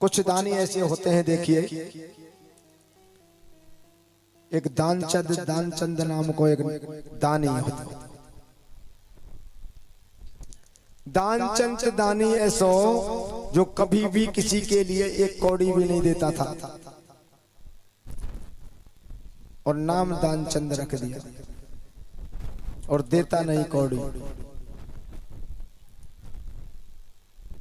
कुछ दानी ऐसे होते हैं, देखिए एक दानचंद नाम को एक दानी होता। दानचंद दानी ऐसो जो कभी भी किसी के लिए एक कौड़ी भी नहीं देता था और नाम दानचंद रख दिया और देता नहीं कौड़ी।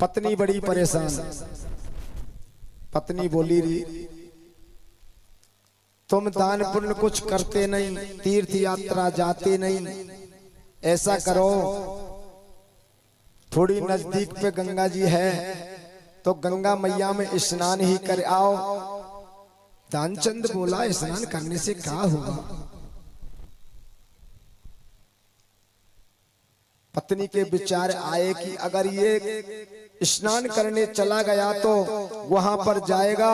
पत्नी बड़ी परेशान, पत्नी बोली रही तुम दान पुण्य कुछ करते नहीं, तीर्थ यात्रा जाते नहीं, ऐसा करो थोड़ी नजदीक पे गंगा जी है तो गंगा मैया में स्नान ही कर आओ। दानचंद बोला स्नान करने से क्या होगा? पत्नी के विचार आए कि अगर ये स्नान करने चला गया तो वहां पर जाएगा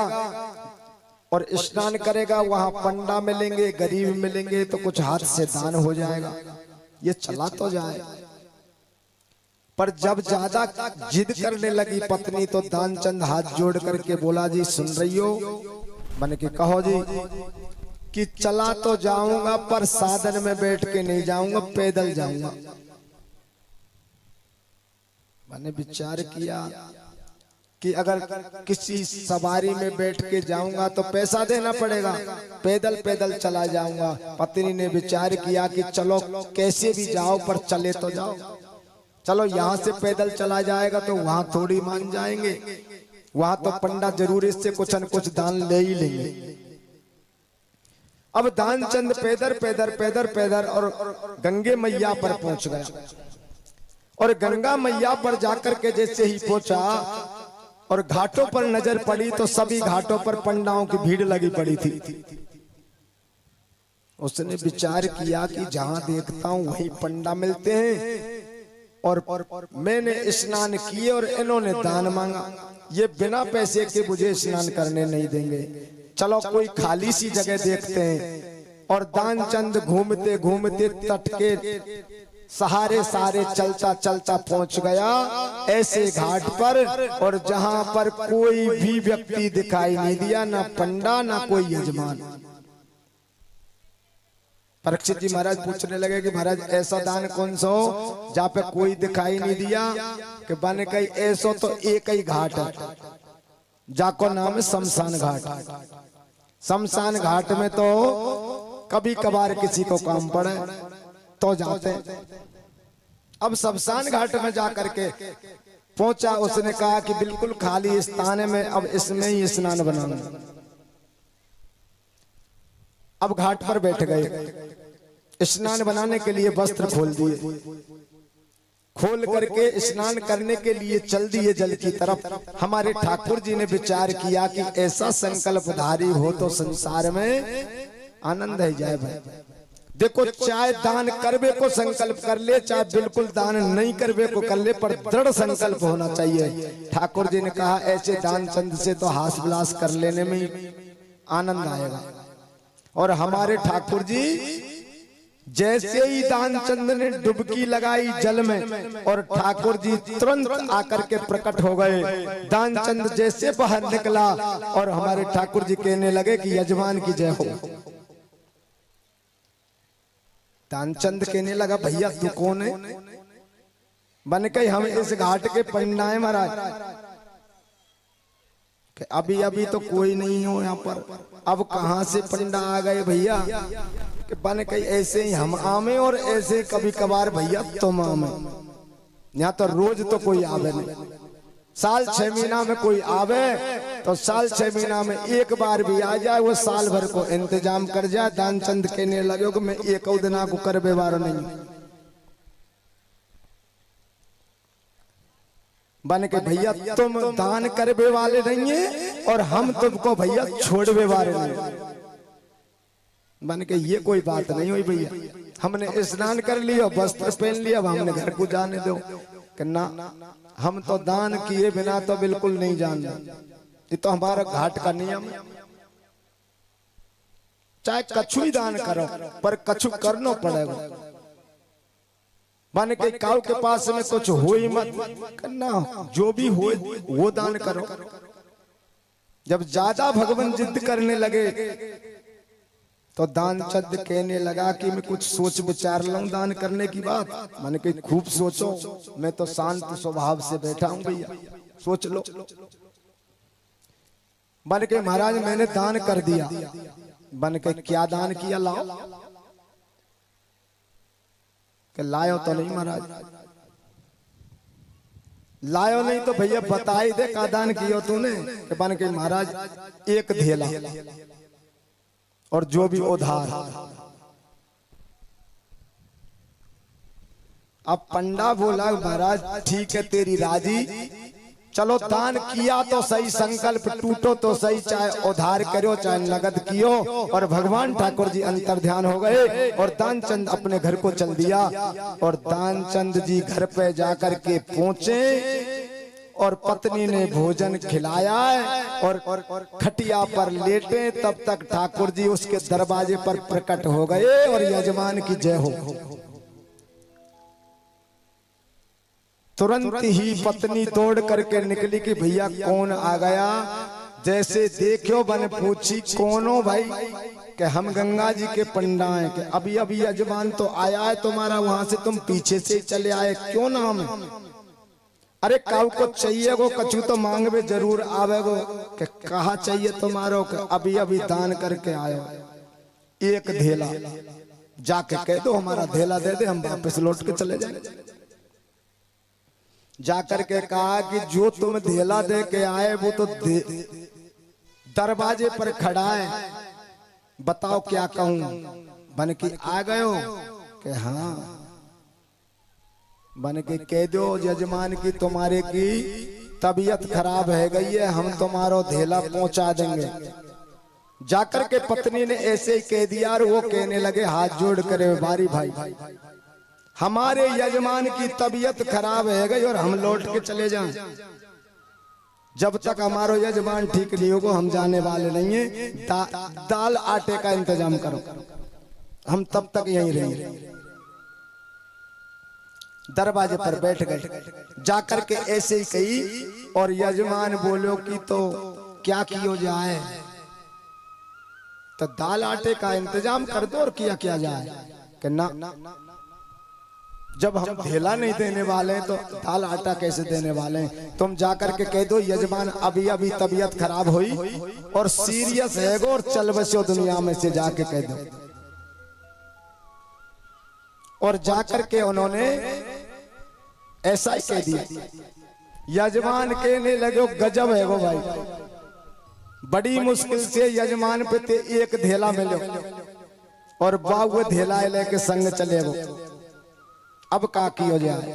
और स्नान करेगा, वहां पंडा मिलेंगे, गरीब मिलेंगे, तो कुछ हाथ से दान हो जाएगा। ये चला तो जाए, पर जब ज्यादा जिद करने लगी पत्नी तो दानचंद हाथ जोड़ करके बोला जी सुन रही हो? मैंने कि कहो जी। कि चला तो जाऊंगा पर साधन में बैठ के नहीं जाऊंगा, पैदल जाऊंगा। मैंने विचार किया कि अगर किसी सवारी में बैठ के जाऊंगा तो पैसा देना पड़ेगा, पैदल पैदल चला जाऊंगा। पत्नी ने विचार किया कि चलो कैसे भी जाओ पर चले तो जाओ। चलो यहाँ से पैदल चला जाएगा तो वहां थोड़ी मान जाएंगे, वहां तो पंडा जरूर इससे कुछ न कुछ दान ले ही लेंगे। अब दानचंद पैदल और गंगे मैया पर पहुंच गया और गंगा मैया पर जाकर के जैसे ही पहुंचा और घाटों पर नजर पड़ी तो सभी घाटों पर पंडाओं की भीड़ लगी पड़ी थी। उसने विचार किया कि जहां देखता हूं वहीं पंडा मिलते हैं और मैंने स्नान किए और इन्होंने दान मांगा, ये बिना पैसे के मुझे स्नान करने नहीं देंगे। चलो कोई खाली सी जगह देखते हैं। और दानचंद घूमते घूमते तट के सहारे चलता चलता पहुंच गया ऐसे घाट पर और जहां पर कोई भी व्यक्ति दिखाई नहीं दिया, ना पंडा ना कोई यजमान। परीक्षित जी महाराज पूछने लगे कि महाराज ऐसा दान कौन सा हो जहाँ पे कोई दिखाई नहीं दिया? कि बन कई ऐसो तो एक ही घाट है जाको नाम है शमशान घाट। शमशान घाट में तो कभी कभार किसी को काम पड़े तो जाते हैं। अब शमशान घाट में जाकर के पहुंचा, उसने कहा कि बिल्कुल खाली स्थान है, मैं अब इसमें ही स्नान बनाऊंगा। अब घाट पर बैठ गए, स्नान बनाने के लिए वस्त्र खोल दिए, खोल करके स्नान करने के लिए चल दिए जल की तरफ। हमारे ठाकुर जी ने विचार किया कि ऐसा संकल्पधारी हो तो संसार में आनंद है जाए भाई। देखो चाहे दान करवे को संकल्प कर ले, चाहे बिल्कुल दान नहीं करवे को कर ले, पर दृढ़ संकल्प होना चाहिए। ठाकुर जी ने कहा ऐसे दानचंद से तो हास विलास कर लेने में आनंद आएगा। और हमारे ठाकुर जी जैसे ही दानचंद ने डुबकी लगाई जल में और ठाकुर जी तुरंत आकर के प्रकट हो गए। दानचंद जैसे बाहर निकला और हमारे ठाकुर जी कहने लगे कि यजमान की जय हो। दानचंद कहने लगा भैया तू कौन है? बन के हम इस घाट के पंडा है महाराज। अभी अभी तो कोई नहीं हो यहाँ पर, अब कहाँ से पंडा आ गए भैया? कि बन कहीं ऐसे ही हम आमे और ऐसे कभी कभार भैया तुम आमे। यहाँ तो रोज तो कोई आवे नहीं, साल 6 महीना में कोई आवे तो साल 6 महीना में एक बार भी आ जाए, वो साल भर को इंतजाम कर जाए। दानचंद कहने लगे कि मैं एक दिना को कर व्यवहार नहीं। बन के भैया तुम दान करवे वाले नहीं है और हम तुमको भैया छोड़वे वाले नहीं। बन के ये कोई बात नहीं हुई भैया, हमने स्नान कर लिया, वस्त्र पहन लिया, अब हमने घर को जाने दो। कि ना हम तो दान किए बिना तो बिल्कुल नहीं जान रहे, ये तो हमारा घाट का नियम। चाहे कछु ही दान करो पर कछु करना पड़ेगा। माने के काउ के पास में कुछ हो ही मत करना, जो भी हो वो दान करो। जब ज्यादा भगवान जिद करने लगे तो दानचंद कहने लगा कि मैं कुछ सोच विचार लूं दान करने की बात। मैंने कही खूब सोचो, मैं तो शांत स्वभाव से बैठा हूं भैया, सोच लो। मैंने कही महाराज मैंने दान कर दिया। मैंने कही क्या दान किया, लाओ। कि लायो तो नहीं महाराज, लायो नहीं तो भैया बता ही दे का दान किया तूने। कि मैंने कही महाराज एक धेला और जो भी उधार। अब पंडा बोला महाराज ठीक है तेरी राजी, चलो दान किया तो सही, संकल्प टूटो तो सही, चाहे उधार करो चाहे नगद कियो। और भगवान ठाकुर जी अंतर ध्यान हो गए और दानचंद अपने घर को चल दिया। और दानचंद जी घर पे जाकर के पहुंचे और पत्नी ने भोजन खिलाया और खटिया पर लेटे। तब तक ठाकुर जी उसके दरवाजे पर प्रकट हो गए और यजमान की जय हो। तुरंत ही पत्नी दौड़ करके निकली कि भैया कौन आ गया। जैसे देखो बन पूछी कौन हो भाई, कि हम गंगा जी के पंडा हैं। कि अभी अभी यजमान तो आया है तुम्हारा, वहां से तुम पीछे से चले आए, क्यों नाम है? अरे काऊ को चाहिए गो, कछु तो मांग में जरूर आवेगो। कि कहा चाहिए तुम्हारो? कि अभी अभी दान करके आयो एक धेला, जाके कह दो हमारा धेला दे दे, हम वापस लौट के चले जाएंगे। जाकर के कहा कि जो तुम धेला दे के आए वो तो दरवाजे पर खड़ा है, बताओ क्या कहूं? बन की आ गए हो? कि हाँ। बन के कह दो यजमान की तुम्हारे की तबीयत खराब है गई है, हम तुम्हारो धेला पहुंचा देंगे। जाकर के पत्नी ने ऐसे ही कह दिया और वो कहने लगे हाथ जोड़ करे बारी भाई, हमारे यजमान की तबीयत खराब है गई और हम लौट के चले जाएं। जब तक हमारो यजमान ठीक नहीं होगा हम जाने वाले नहीं है। दाल आटे का इंतजाम करो, हम तब तक यहीं रहेंगे। दरवाजे पर बैठ गए। जाकर के ऐसे ही कही और यजमान बोलो कि तो क्या किया जाए? तो दाल आटे का इंतजाम कर दो और किया क्या जाए? कि ना, जब हम धेला नहीं देने वाले तो दाल आटा कैसे देने वाले हैं? तुम जाकर के कह दो यजमान अभी अभी तबीयत खराब हुई और सीरियस है और चल बसो दुनिया में से, जाके कह दो। और जाकर के उन्होंने ऐसा ही कह दिया। यजमान कहने लगे गजब है वो भाई, बड़ी मुश्किल से यजमान पे ते एक धेला मिलो और बाबू धेला लेके संग चले वो। अब का की हो जाए?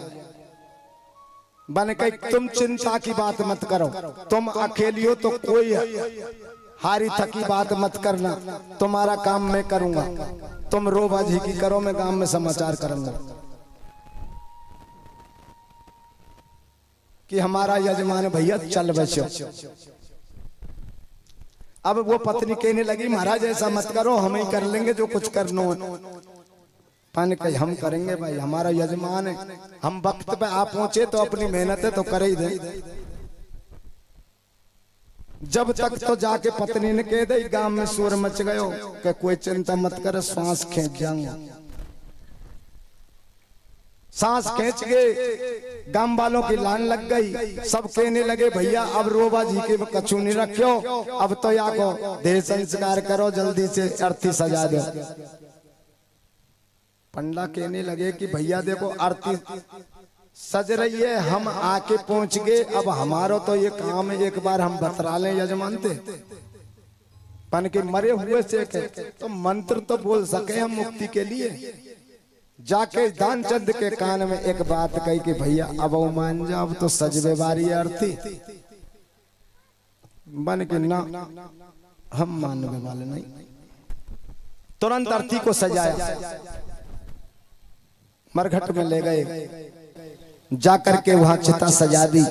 बन के तुम चिंता की बात मत करो, तुम अकेली हो तो कोई हारी थकी बात मत करना, तुम्हारा काम मैं करूंगा, तुम रोबाजी की करो, मैं गांव में समाचार करूंगा कि हमारा यजमान भैया चल बसो। अब वो पत्नी कहने लगी महाराज ऐसा मत करो, हम ही कर लेंगे जो कुछ करना है। पानी कही हम करेंगे भाई, हमारा यजमान है, हम वक्त पे आ पहुंचे तो अपनी मेहनत है तो कर ही दे। जब तक तो जाके पत्नी ने कह दे गांव में शोर मच गयो कि कोई चिंता मत कर, सांस खींच जाऊंगा। सांस खींच गए, गांव वालों की लान लग गई। सब कहने लगे भैया अब रोबा जी के कछु नहीं रखो, अब तो या को देह संस्कार करो, जल्दी से अर्थी सजा दो। पंडा कहने लगे कि भैया देखो अर्थी सज रही है, हम आके पहुंच गए, अब हमारो तो ये काम है, एक बार हम बतरा लें यजमान थे पन के मरे हुए से तो मंत्र तो बोल सके हम मुक्ति के लिए। जाके दानचंद के कान में एक बात कही कि भैया अब मान जा, अब तो सजवे बारी अर्थी। बन के ना हम मानने वाले नहीं। तुरंत अर्थी को सजाया, मरघट में ले गए, जाकर के वहां चिता सजा दी,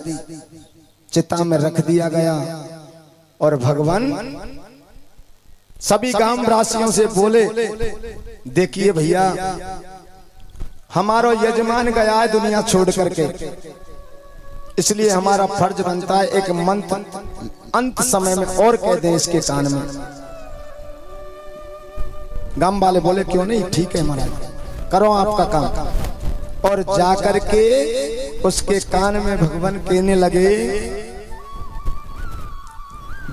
चिता में रख दिया गया। और भगवान सभी गांव वासियों से बोले देखिए भैया हमारा यजमान गया है दुनिया छोड़ करके, इसलिए हमारा फर्ज बनता है एक मंत्र अंत समय में और कह दें इसके कान में। गांव वाले बोले क्यों नहीं, ठीक है महाराज, करो आपका काम। और जाकर के उसके कान में भगवान कहने लगे,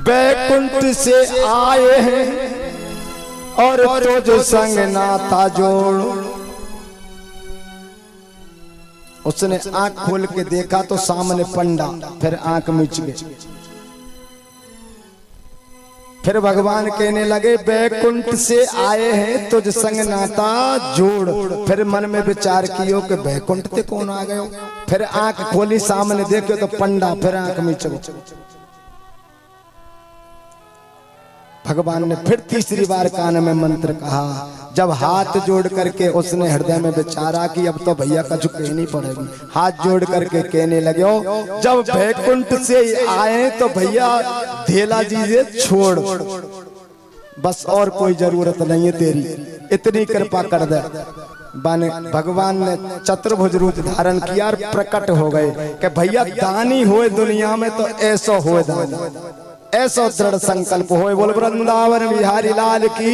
बैकुंठ से आए हैं और तुझ संग नाता जोड़। उसने आंख खोल के देखा तो सामने पंडा, फिर आंख मिच गई। फिर भगवान कहने लगे, बैकुंठ से आए हैं तुझ संग नाता जोड़। फिर मन में विचार कियो कि बैकुंठ से कौन आ गयो। फिर आंख खोली, सामने देखो तो पंडा, फिर आंख मिच गई। भगवान ने फिर तीसरी बार कान में मंत्र कहा। जब हाथ जोड़ करके उसने हृदय में विचारा कि अब तो भैया का कहनी पड़ेगी, हाथ जोड़ करके कहने लगे, जब बैकुंठ से आए तो भैया धेला जी से छोड़, बस और कोई जरूरत नहीं है तेरी, इतनी कृपा कर दे। भगवान ने चतुर्भुज रूप धारण किया और प्रकट हो गए कि भैया दानी होए दुनिया में तो ऐसा होए दानी, ऐसा दृढ़ संकल्प होए। बोल वृंदावन बिहारी लाल की।